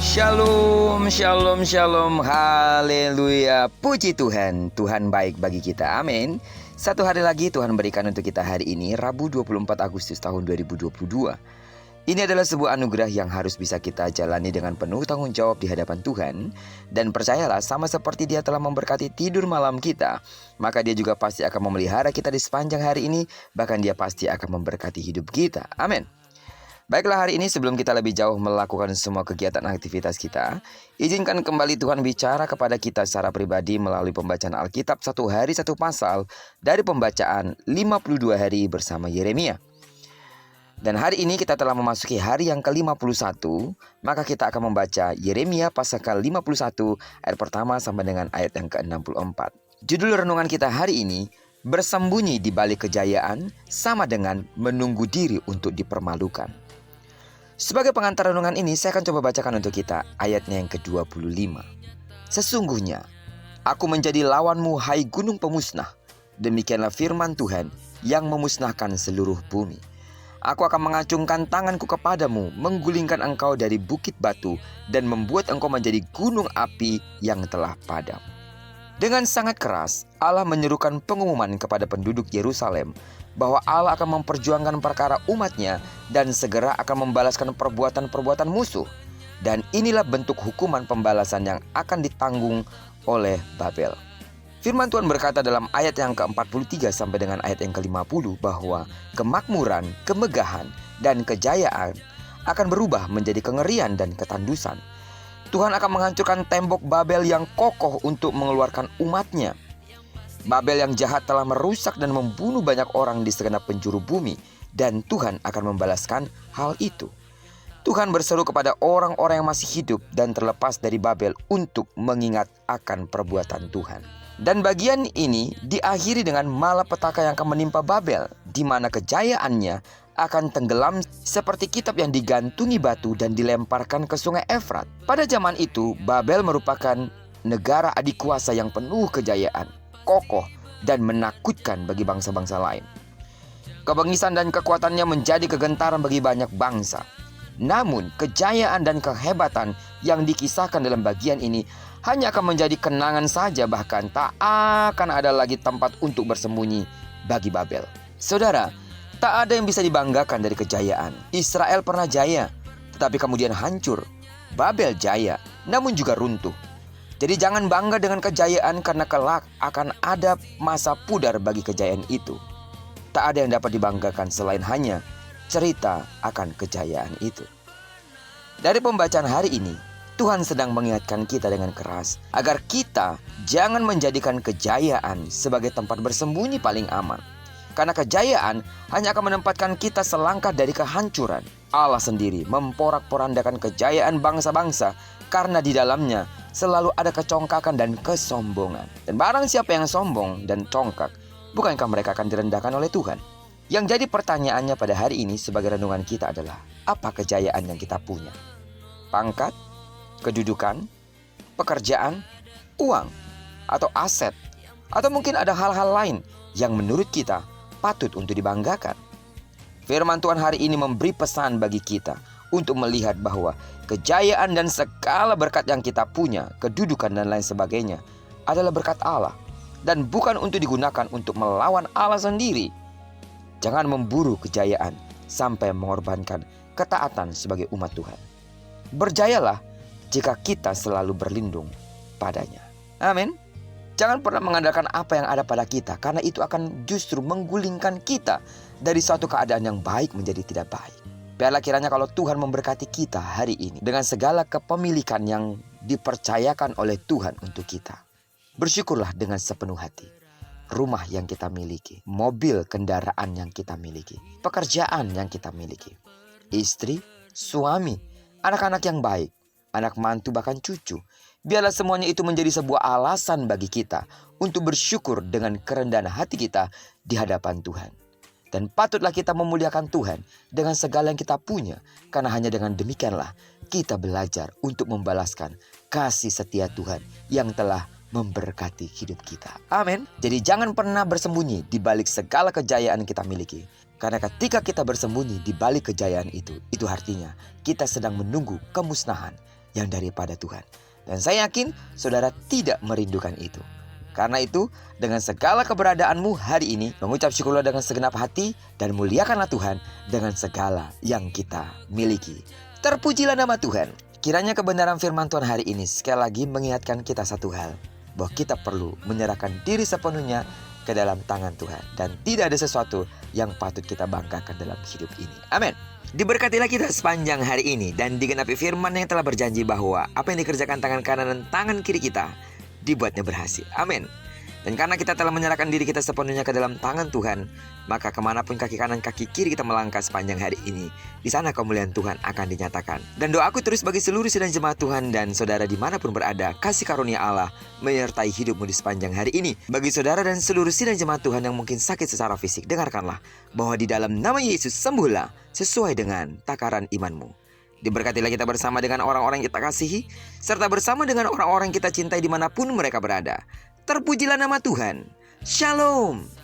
Shalom, shalom, shalom, haleluya. Puji Tuhan, Tuhan baik bagi kita, amin. Satu hari lagi Tuhan berikan untuk kita hari ini, Rabu 24 Agustus tahun 2022. Ini adalah sebuah anugerah yang harus bisa kita jalani dengan penuh tanggung jawab di hadapan Tuhan. Dan percayalah, sama seperti Dia telah memberkati tidur malam kita, maka Dia juga pasti akan memelihara kita di sepanjang hari ini. Bahkan Dia pasti akan memberkati hidup kita, amin. Baiklah, hari ini sebelum kita lebih jauh melakukan semua kegiatan aktivitas kita, izinkan kembali Tuhan bicara kepada kita secara pribadi melalui pembacaan Alkitab satu hari satu pasal dari pembacaan 52 hari bersama Yeremia. Dan hari ini kita telah memasuki hari yang ke-51, maka kita akan membaca Yeremia pasal ke-51 ayat pertama sampai dengan ayat yang ke-64. Judul renungan kita hari ini, bersembunyi di balik kejayaan sama dengan menunggu diri untuk dipermalukan. Sebagai pengantar renungan ini, saya akan coba bacakan untuk kita ayatnya yang ke-25. Sesungguhnya, aku menjadi lawanmu, hai gunung pemusnah. Demikianlah firman Tuhan yang memusnahkan seluruh bumi. Aku akan mengacungkan tanganku kepadamu, menggulingkan engkau dari bukit batu, dan membuat engkau menjadi gunung api yang telah padam. Dengan sangat keras, Allah menyerukan pengumuman kepada penduduk Yerusalem bahwa Allah akan memperjuangkan perkara umatnya dan segera akan membalaskan perbuatan-perbuatan musuh. Dan inilah bentuk hukuman pembalasan yang akan ditanggung oleh Babel. Firman Tuhan berkata dalam ayat yang ke-43 sampai dengan ayat yang ke-50 bahwa kemakmuran, kemegahan, dan kejayaan akan berubah menjadi kengerian dan ketandusan. Tuhan akan menghancurkan tembok Babel yang kokoh untuk mengeluarkan umatnya. Babel yang jahat telah merusak dan membunuh banyak orang di segenap penjuru bumi, dan Tuhan akan membalaskan hal itu. Tuhan berseru kepada orang-orang yang masih hidup dan terlepas dari Babel untuk mengingat akan perbuatan Tuhan. Dan bagian ini diakhiri dengan malapetaka yang akan menimpa Babel, di mana kejayaannya akan tenggelam seperti kitab yang digantungi batu dan dilemparkan ke sungai Efrat. Pada zaman itu, Babel merupakan negara adik kuasa yang penuh kejayaan, kokoh, dan menakutkan bagi bangsa-bangsa lain. Kebengisan dan kekuatannya menjadi kegentaran bagi banyak bangsa. Namun, kejayaan dan kehebatan yang dikisahkan dalam bagian ini hanya akan menjadi kenangan saja, bahkan tak akan ada lagi tempat untuk bersembunyi bagi Babel. Saudara, tak ada yang bisa dibanggakan dari kejayaan. Israel pernah jaya, tetapi kemudian hancur. Babel jaya, namun juga runtuh. Jadi jangan bangga dengan kejayaan, karena kelak akan ada masa pudar bagi kejayaan itu. Tak ada yang dapat dibanggakan selain hanya cerita akan kejayaan itu. Dari pembacaan hari ini, Tuhan sedang mengingatkan kita dengan keras agar kita jangan menjadikan kejayaan sebagai tempat bersembunyi paling aman. Karena kejayaan hanya akan menempatkan kita selangkah dari kehancuran. Allah sendiri memporak-porandakan kejayaan bangsa-bangsa karena di dalamnya selalu ada kecongkakan dan kesombongan. Dan barang siapa yang sombong dan congkak, bukankah mereka akan direndahkan oleh Tuhan? Yang jadi pertanyaannya pada hari ini sebagai renungan kita adalah, apa kejayaan yang kita punya? Pangkat, kedudukan, pekerjaan, uang, atau aset, atau mungkin ada hal-hal lain yang menurut kita patut untuk dibanggakan. Firman Tuhan hari ini memberi pesan bagi kita untuk melihat bahwa kejayaan dan segala berkat yang kita punya, kedudukan dan lain sebagainya adalah berkat Allah dan bukan untuk digunakan untuk melawan Allah sendiri. Jangan memburu kejayaan sampai mengorbankan ketaatan sebagai umat Tuhan. Berjayalah jika kita selalu berlindung padanya. Amin. Jangan pernah mengandalkan apa yang ada pada kita, karena itu akan justru menggulingkan kita dari suatu keadaan yang baik menjadi tidak baik. Biarlah kiranya kalau Tuhan memberkati kita hari ini dengan segala kepemilikan yang dipercayakan oleh Tuhan untuk kita. Bersyukurlah dengan sepenuh hati. Rumah yang kita miliki, mobil kendaraan yang kita miliki, pekerjaan yang kita miliki, istri, suami, anak-anak yang baik, anak mantu bahkan cucu. Biarlah semuanya itu menjadi sebuah alasan bagi kita untuk bersyukur dengan kerendahan hati kita di hadapan Tuhan. Dan patutlah kita memuliakan Tuhan dengan segala yang kita punya, karena hanya dengan demikianlah kita belajar untuk membalaskan kasih setia Tuhan yang telah memberkati hidup kita. Amin. Jadi jangan pernah bersembunyi di balik segala kejayaan kita miliki. Karena ketika kita bersembunyi di balik kejayaan itu artinya kita sedang menunggu kemusnahan yang daripada Tuhan. Dan saya yakin saudara tidak merindukan itu. Karena itu, dengan segala keberadaanmu hari ini, mengucap syukurlah dengan segenap hati dan muliakanlah Tuhan dengan segala yang kita miliki. Terpujilah nama Tuhan. Kiranya kebenaran firman Tuhan hari ini sekali lagi mengingatkan kita satu hal, bahwa kita perlu menyerahkan diri sepenuhnya ke dalam tangan Tuhan. Dan tidak ada sesuatu yang patut kita banggakan dalam hidup ini. Amin. Diberkatilah kita sepanjang hari ini dan digenapi firman yang telah berjanji bahwa apa yang dikerjakan tangan kanan dan tangan kiri kita dibuatnya berhasil. Amin. Dan karena kita telah menyerahkan diri kita sepenuhnya ke dalam tangan Tuhan, maka kemanapun kaki kanan kaki kiri kita melangkah sepanjang hari ini, di sana kemuliaan Tuhan akan dinyatakan. Dan doaku terus bagi seluruh sidang jemaat Tuhan dan saudara dimanapun berada, kasih karunia Allah menyertai hidupmu di sepanjang hari ini. Bagi saudara dan seluruh sidang jemaat Tuhan yang mungkin sakit secara fisik, dengarkanlah bahwa di dalam nama Yesus sembuhlah sesuai dengan takaran imanmu. Diberkatilah kita bersama dengan orang-orang yang kita kasihi, serta bersama dengan orang-orang yang kita cintai dimanapun mereka berada. Terpujilah nama Tuhan. Shalom.